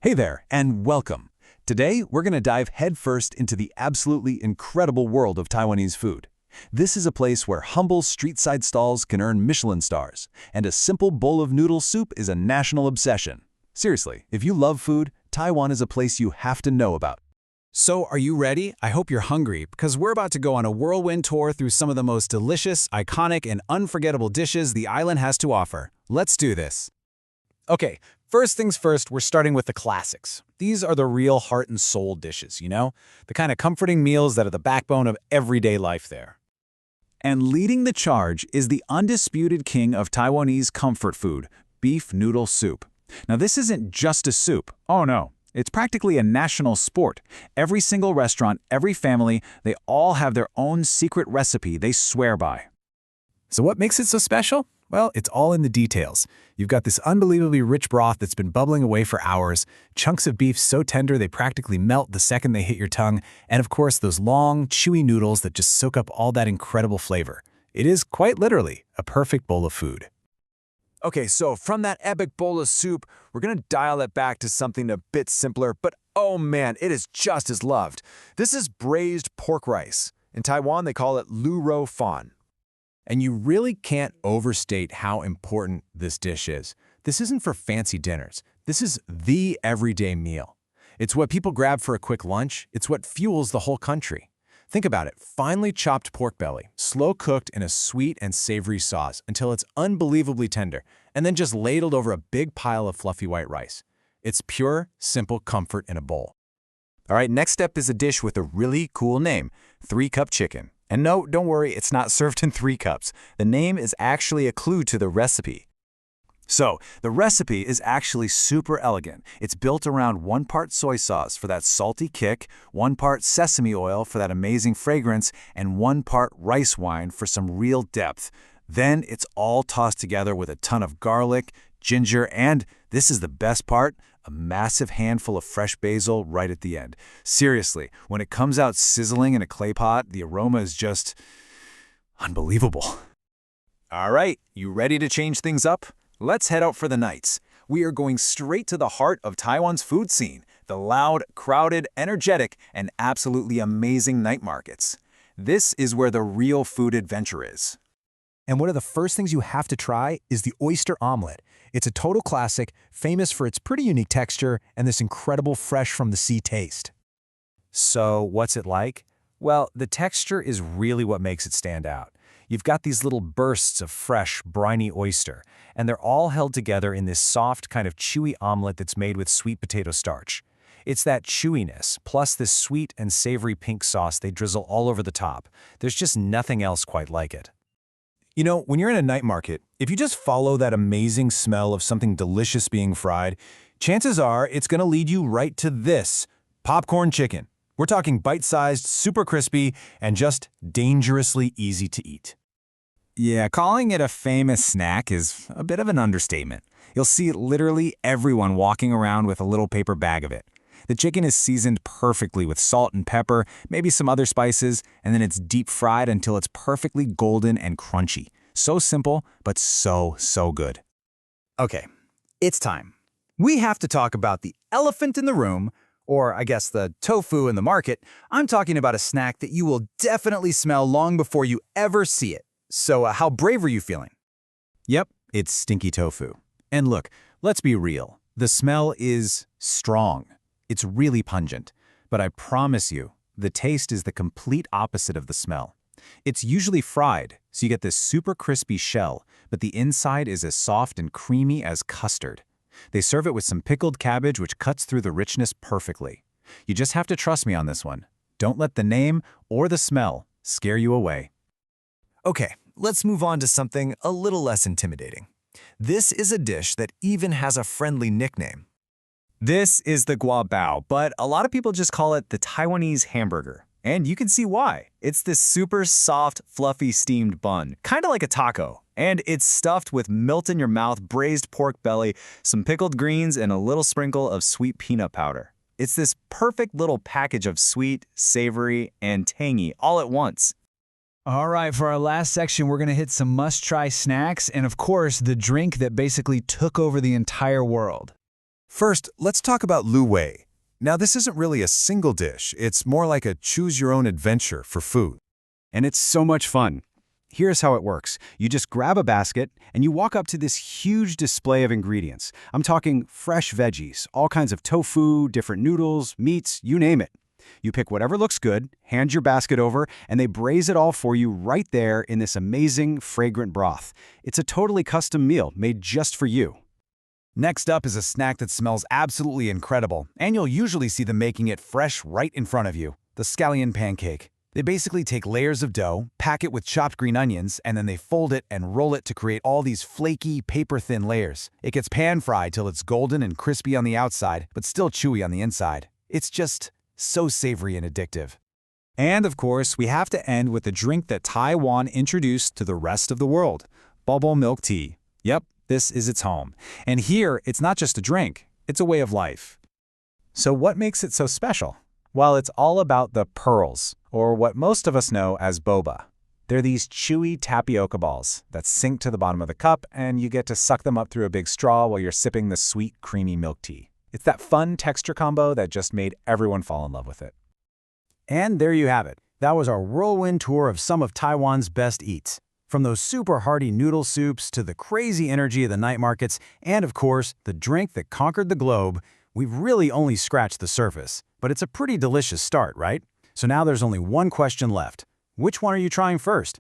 Hey there, and welcome. Today, we're going to dive headfirst into the absolutely incredible world of Taiwanese food. This is a place where humble street-side stalls can earn Michelin stars, and a simple bowl of noodle soup is a national obsession. Seriously, if you love food, Taiwan is a place you have to know about. So, are you ready? I hope you're hungry, because we're about to go on a whirlwind tour through some of the most delicious, iconic, and unforgettable dishes the island has to offer. Let's do this. Okay, first things first, we're starting with the classics. These are the real heart and soul dishes, you know? The kind of comforting meals that are the backbone of everyday life there. And leading the charge is the undisputed king of Taiwanese comfort food, beef noodle soup. Now, this isn't just a soup. Oh no. It's practically a national sport. Every single restaurant, every family, they all have their own secret recipe they swear by. So what makes it so special? Well, it's all in the details. You've got this unbelievably rich broth that's been bubbling away for hours, chunks of beef so tender they practically melt the second they hit your tongue, and of course those long, chewy noodles that just soak up all that incredible flavor. It is quite literally a perfect bowl of food. Okay, so from that epic bowl of soup, we're gonna dial it back to something a bit simpler, but oh man, it is just as loved. This is braised pork rice. In Taiwan, they call it lu rou fan. And you really can't overstate how important this dish is. This isn't for fancy dinners. This is the everyday meal. It's what people grab for a quick lunch. It's what fuels the whole country. Think about it, finely chopped pork belly, slow cooked in a sweet and savory sauce until it's unbelievably tender, and then just ladled over a big pile of fluffy white rice. It's pure, simple comfort in a bowl. All right, next step is a dish with a really cool name, 3-cup chicken. And no, don't worry, it's not served in 3 cups. The name is actually a clue to the recipe. So, the recipe is actually super elegant. It's built around 1 part soy sauce for that salty kick, 1 part sesame oil for that amazing fragrance, and 1 part rice wine for some real depth. Then it's all tossed together with a ton of garlic, ginger, and, this is the best part, a massive handful of fresh basil right at the end. Seriously, when it comes out sizzling in a clay pot, the aroma is just unbelievable. All right, you ready to change things up? Let's head out for the nights. We are going straight to the heart of Taiwan's food scene, the loud, crowded, energetic, and absolutely amazing night markets. This is where the real food adventure is. And one of the first things you have to try is the oyster omelet. It's a total classic, famous for its pretty unique texture and this incredible fresh-from-the-sea taste. So, what's it like? Well, the texture is really what makes it stand out. You've got these little bursts of fresh, briny oyster, and they're all held together in this soft, kind of chewy omelet that's made with sweet potato starch. It's that chewiness, plus this sweet and savory pink sauce they drizzle all over the top. There's just nothing else quite like it. You know, when you're in a night market, if you just follow that amazing smell of something delicious being fried, chances are it's going to lead you right to this, popcorn chicken. We're talking bite-sized, super crispy, and just dangerously easy to eat. Yeah, calling it a famous snack is a bit of an understatement. You'll see literally everyone walking around with a little paper bag of it. The chicken is seasoned perfectly with salt and pepper, maybe some other spices, and then it's deep fried until it's perfectly golden and crunchy. So simple, but so good. Okay, it's time. We have to talk about the elephant in the room, or I guess the tofu in the market. I'm talking about a snack that you will definitely smell long before you ever see it. So how brave are you feeling? Yep, it's stinky tofu. And look, let's be real. The smell is strong. It's really pungent. But I promise you, the taste is the complete opposite of the smell. It's usually fried, so you get this super crispy shell, but the inside is as soft and creamy as custard. They serve it with some pickled cabbage, which cuts through the richness perfectly. You just have to trust me on this one. Don't let the name or the smell scare you away. Okay, let's move on to something a little less intimidating. This is a dish that even has a friendly nickname. This is the guabao, but a lot of people just call it the Taiwanese hamburger. And you can see why. It's this super soft, fluffy steamed bun, kind of like a taco. And it's stuffed with melt-in-your-mouth braised pork belly, some pickled greens, and a little sprinkle of sweet peanut powder. It's this perfect little package of sweet, savory, and tangy all at once. All right, for our last section, we're going to hit some must-try snacks and, of course, the drink that basically took over the entire world. First, let's talk about lu wei. Now, this isn't really a single dish. It's more like a choose-your-own-adventure for food. And it's so much fun. Here's how it works. You just grab a basket and you walk up to this huge display of ingredients. I'm talking fresh veggies, all kinds of tofu, different noodles, meats, you name it. You pick whatever looks good, hand your basket over, and they braise it all for you right there in this amazing, fragrant broth. It's a totally custom meal made just for you. Next up is a snack that smells absolutely incredible, and you'll usually see them making it fresh right in front of you, the scallion pancake. They basically take layers of dough, pack it with chopped green onions, and then they fold it and roll it to create all these flaky, paper-thin layers. It gets pan-fried till it's golden and crispy on the outside, but still chewy on the inside. It's just so savory and addictive. And of course, we have to end with the drink that Taiwan introduced to the rest of the world, bubble milk tea. Yep, this is its home. And here, it's not just a drink, it's a way of life. So what makes it so special? Well, it's all about the pearls, or what most of us know as boba. They're these chewy tapioca balls that sink to the bottom of the cup, and you get to suck them up through a big straw while you're sipping the sweet, creamy milk tea. It's that fun texture combo that just made everyone fall in love with it. And there you have it. That was our whirlwind tour of some of Taiwan's best eats. From those super hearty noodle soups to the crazy energy of the night markets, and of course, the drink that conquered the globe, we've really only scratched the surface. But it's a pretty delicious start, right? So now there's only one question left. Which one are you trying first?